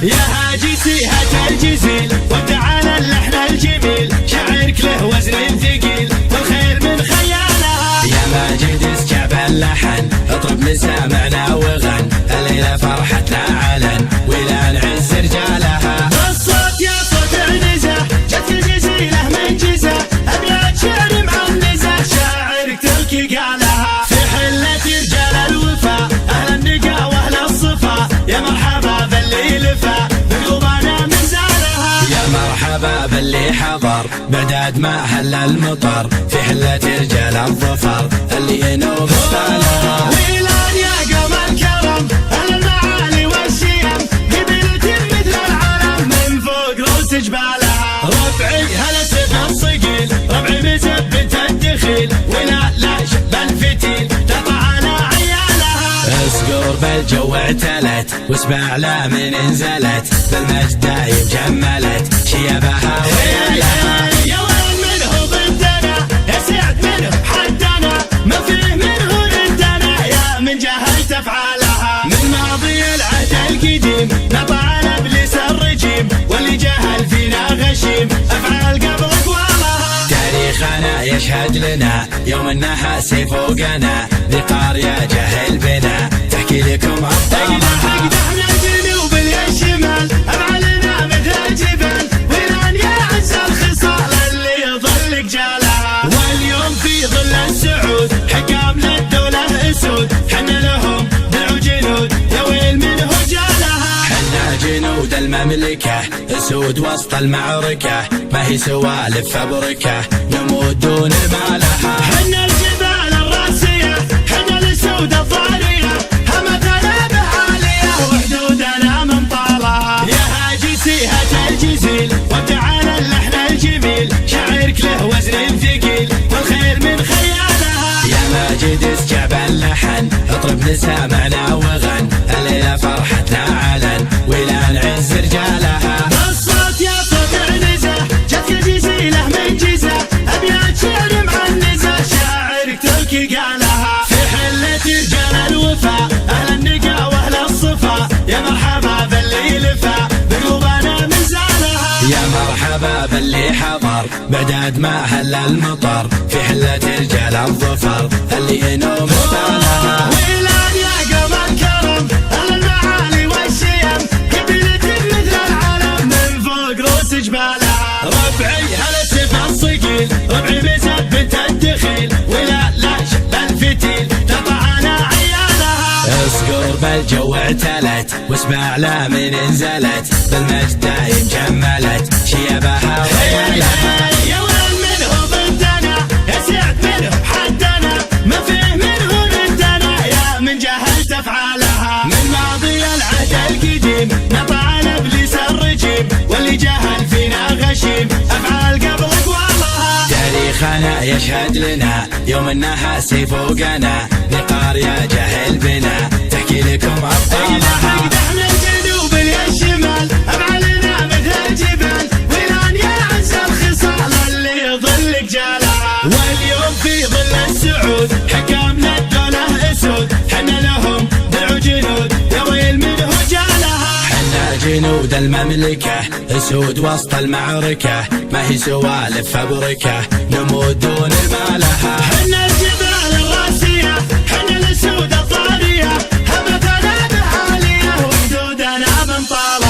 يا هاجي سيهة الجزيل وتعالى اللحن الجميل، شعرك له وزن ثقيل والخير من خيالها. يا ماجد اسكب اللحن اطرب مسامعنا وغن، الليلة فرحتنا علن ولا نعز رجالها. الصوت يا صوت عنزة جت الجزيلة من جزة، أبيات شعر معنزة شاعرك تلقي قالها. في حلة رجال الوفا أهل النقا وأهل الصفا، يا مرحبا باللي لفا بقلوبنا من زارها. يا مرحبا باللي حضر بعداد ما هل المطر، في حلة رجال الظفر اللي ينوب استالها. ويلان يا قوم الكرم أهل المعالي والشيم، قبيلة مثل العالم من فوق رؤوس جبالها. ربعي هلا سيف الصقيل ربعي مثبت الدخيل، ولا لا شب الفتيل تطع على عيالها. اسقور بالجو اعتلت واسمع لا من انزلت، بالمجد دايم جملت شيبها ويالها. يا وين منه ضدنا يا سعد منه حدنا، ما فيه منه ردنا يا من جهلت افعالها. من ماضي العهد القديم نطع ابليس الرجيم، واللي جهل فينا غشيم افعال قبل اقوالها. تاريخنا يشهد لنا يوم النحاس فوقنا، ذي قارية جهل بنا تحكي لكم ابطالها. احنا الجنوب الشمال افعالنا مثل الجبال، ويران يا عز الخصال اللي يظل جالها. واليوم في ظل السعود حكام للدولة اسود، حنا لهم دعوا جنود يا ويل منه جالها. حنا جنود المملكة اسود وسط المعركة، ما هي سوالف فبركة نموت دون ما لها. حنا الجبال الراسية حنا الاسود الضارية، همتنا بعالية وحدودنا من طالها. يا هاجي سيهة الجزيل وتعالى اللحن الجميل، شعرك له وزن ثقيل والخير من خيالها. يا ماجد اسكب اللحن اطرب مسامعنا وغن، الليلة فرحتنا علن ولا نعز رجالها. الصوت يا صوت عنزة جت الجزيلة من جزة، أبيات شعر معنزة شاعرك تلقي قالها. في حلة رجال الوفا أهل النقا وأهل الصفا، يا مرحبا باللي لفا بقلوبنا من زارها. يا مرحبا باللي حضر بعداد ما هل المطر، في حلة رجال الظفر اللي ينوم استالها. ويلان يا قوم الكرم أهل المعالي والشيم، قبيلة مثل العالم من فوق رؤوس جبالها. ربعي هلا سيف الصقيل ربعي مثبت الدخيل، ولا لا شب الفتيل تطع على عيالها. اسقور بالجو اعتلت واسمع لا من انزلت، بالمجد دايم جملت شيبها ويالها. يا وين منه ضدنا يا سعد منه حدنا، ما فيه منه ردنا يا من جهلت افعالها. من ماضي العهد القديم نطع ابليس الرجيم، واللي جهل فينا غشيم افعال قبل اقوالها. تاريخنا يشهد لنا يوم النحاس فوقنا، ذي قارية جهل بنا تحكي لكم ابطالها. احنا الجنوب الشمال افعالنا مثل الجبال، ويران يا عز الخصال اللي يظل جالها. واليوم في ظل السعود حكام للدولة اسود، حنا لهم دعوا جنود يا ويل منه جالها. حنا جنود المملكة اسود وسط المعركة، ما هي سوالف فبركة نموت دون ما لها. حنا الجبال الراسية حنا الاسود الضارية، همتنا بعالية وحدودنا من طالها.